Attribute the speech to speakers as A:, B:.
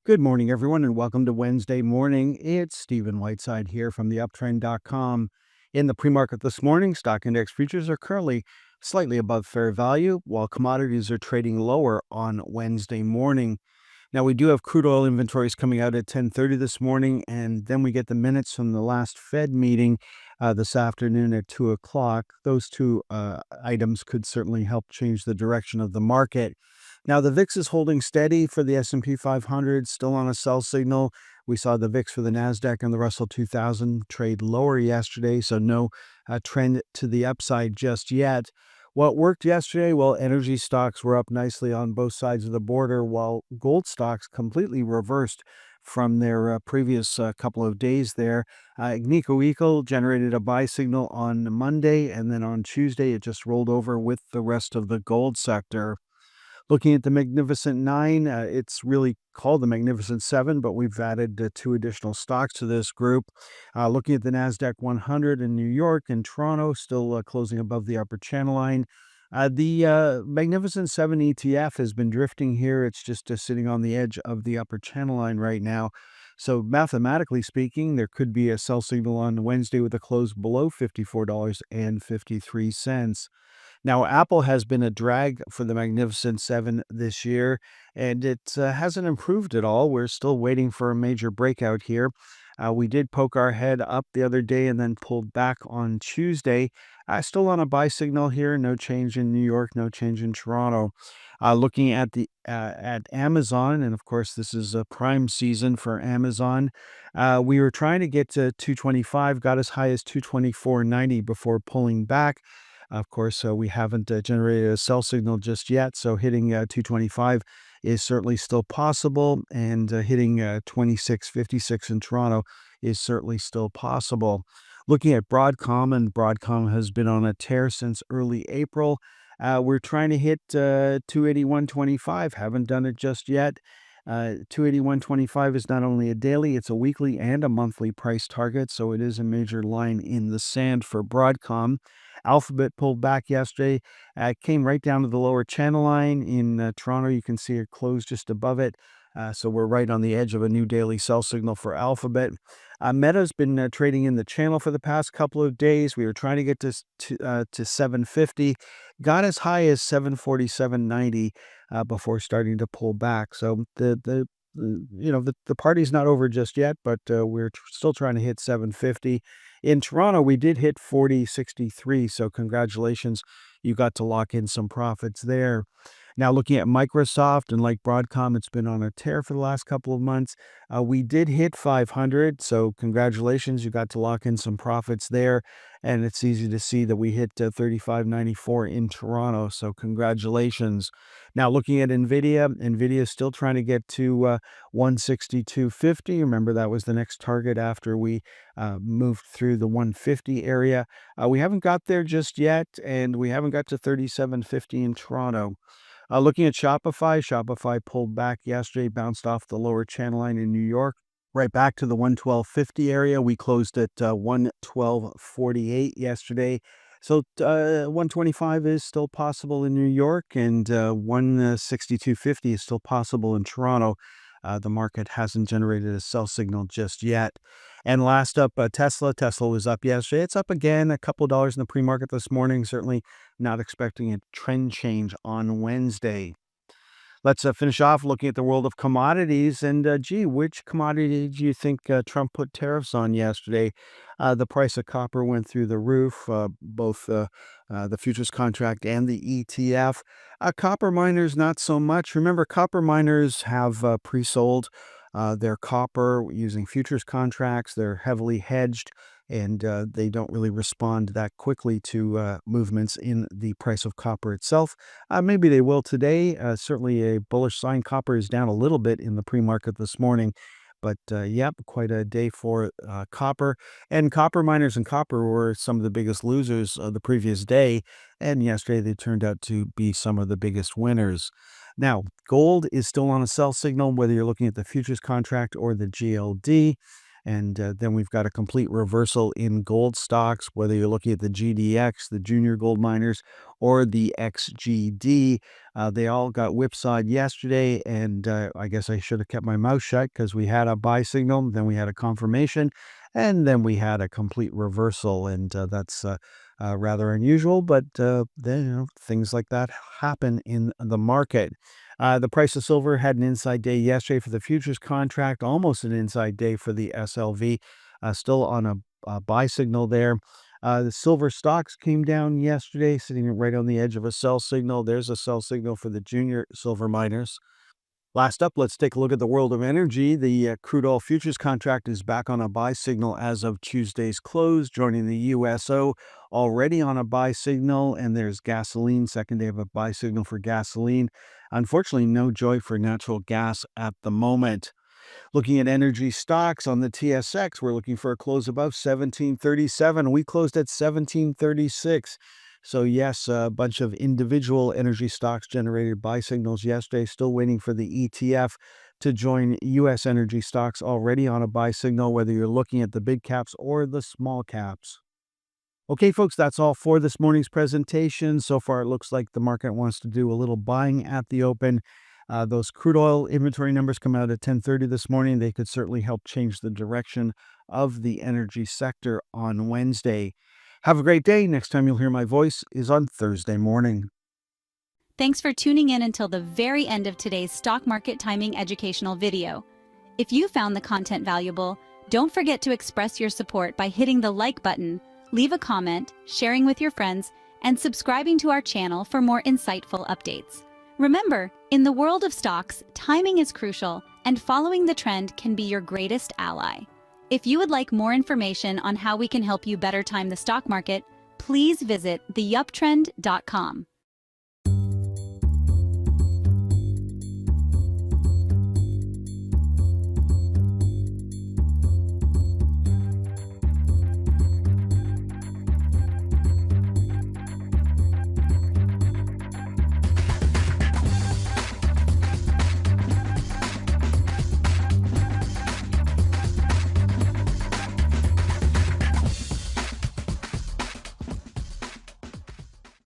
A: Good morning, everyone, and welcome to Wednesday morning. It's Stephen Whiteside here from the uptrend.com. In the pre-market this morning, stock index futures are currently slightly above fair value, while commodities are trading lower on Wednesday morning. Now, we do have crude oil inventories coming out at 10:30 this morning, and then we get the minutes from the last Fed meeting this afternoon at 2 o'clock. Those two items could certainly help change the direction of the market. Now, the VIX is holding steady for the S&P 500, still on a sell signal. We saw the VIX for the NASDAQ and the Russell 2000 trade lower yesterday, so no trend to the upside just yet. What worked yesterday? Well, energy stocks were up nicely on both sides of the border, while gold stocks completely reversed from their previous couple of days there. Agnico Eagle generated a buy signal on Monday, and then on Tuesday it just rolled over with the rest of the gold sector. Looking at the Magnificent Nine, it's really called the Magnificent Seven, but we've added two additional stocks to this group. Looking at the NASDAQ 100 in New York and Toronto, still closing above the upper channel line. The Magnificent Seven ETF has been drifting here. It's just sitting on the edge of the upper channel line right now. So mathematically speaking, there could be a sell signal on Wednesday with a close below $54.53. Now, Apple has been a drag for the Magnificent Seven this year, and it hasn't improved at all. We're still waiting for a major breakout here. We did poke our head up the other day and then pulled back on Tuesday. Still on a buy signal here. No change in New York, no change in Toronto. Looking at the at Amazon, and of course this is a prime season for Amazon. We were trying to get to 225, got as high as 224.90 before pulling back. Of course, we haven't generated a sell signal just yet, so hitting 225 is certainly still possible, and hitting 26.56 in Toronto is certainly still possible. Looking at Broadcom, and Broadcom has been on a tear since early April. We're trying to hit 281.25, haven't done it just yet. 281.25 is not only a daily, it's a weekly and a monthly price target, so it is a major line in the sand for Broadcom. Alphabet pulled back yesterday, came right down to the lower channel line. In Toronto, you can see it closed just above it. So we're right on the edge of a new daily sell signal for Alphabet. Meta's been trading in the channel for the past couple of days. We were trying to get to 750, got as high as 747.90 before starting to pull back. So the party's not over just yet, but we're still trying to hit 750. In Toronto, we did hit 40.63, so congratulations. You got to lock in some profits there. Now, looking at Microsoft, and like Broadcom, it's been on a tear for the last couple of months. We did hit 500, so congratulations. You got to lock in some profits there. And it's easy to see that we hit 35.94 in Toronto, so congratulations. Now, looking at NVIDIA is still trying to get to 162.50. Remember, that was the next target after we moved through the 150 area. We haven't got there just yet, and we haven't got to 37.50 in Toronto. Looking at Shopify pulled back yesterday, bounced off the lower channel line in New York, right back to the 112.50 area. We closed at 112.48 yesterday. So 125 is still possible in New York, and 162.50 is still possible in Toronto. The market hasn't generated a sell signal just yet. And last up, Tesla. Tesla was up yesterday. It's up again, a couple of dollars in the pre-market this morning. Certainly not expecting a trend change on Wednesday. Let's finish off looking at the world of commodities. And which commodity do you think Trump put tariffs on yesterday? The price of copper went through the roof, both the futures contract and the ETF. Copper miners, not so much. Remember, copper miners have pre-sold their copper using futures contracts. They're heavily hedged, and they don't really respond that quickly to movements in the price of copper itself. Maybe they will today. Certainly a bullish sign. Copper is down a little bit in the pre-market this morning, but yep, quite a day for copper. And copper miners and copper were some of the biggest losers the previous day, and yesterday they turned out to be some of the biggest winners. Now, gold is still on a sell signal, whether you're looking at the futures contract or the GLD. And then we've got a complete reversal in gold stocks, whether you're looking at the GDX, the junior gold miners, or the XGD. They all got whipsawed yesterday, and I guess I should have kept my mouth shut because we had a buy signal, then we had a confirmation, and then we had a complete reversal, and that's rather unusual, but then things like that happen in the market. The price of silver had an inside day yesterday for the futures contract, almost an inside day for the SLV, still on a buy signal there. The silver stocks came down yesterday, sitting right on the edge of a sell signal. There's a sell signal for the junior silver miners. Last up, let's take a look at the world of energy. The crude oil futures contract is back on a buy signal as of Tuesday's close, joining the USO already on a buy signal. And there's gasoline, second day of a buy signal for gasoline. Unfortunately, no joy for natural gas at the moment. Looking at energy stocks on the TSX, we're looking for a close above 1737. We closed at 1736. So yes, a bunch of individual energy stocks generated buy signals yesterday. Still waiting for the ETF to join U.S. energy stocks already on a buy signal, whether you're looking at the big caps or the small caps. Okay, folks, that's all for this morning's presentation. So far, it looks like the market wants to do a little buying at the open. Those crude oil inventory numbers come out at 10:30 this morning. They could certainly help change the direction of the energy sector on Wednesday. Have a great day. Next time you'll hear my voice is on Thursday morning.
B: Thanks for tuning in until the very end of today's stock market timing educational video. If you found the content valuable, don't forget to express your support by hitting the like button, leave a comment, sharing with your friends, and subscribing to our channel for more insightful updates. Remember, in the world of stocks, timing is crucial, and following the trend can be your greatest ally. If you would like more information on how we can help you better time the stock market, please visit theyuptrend.com.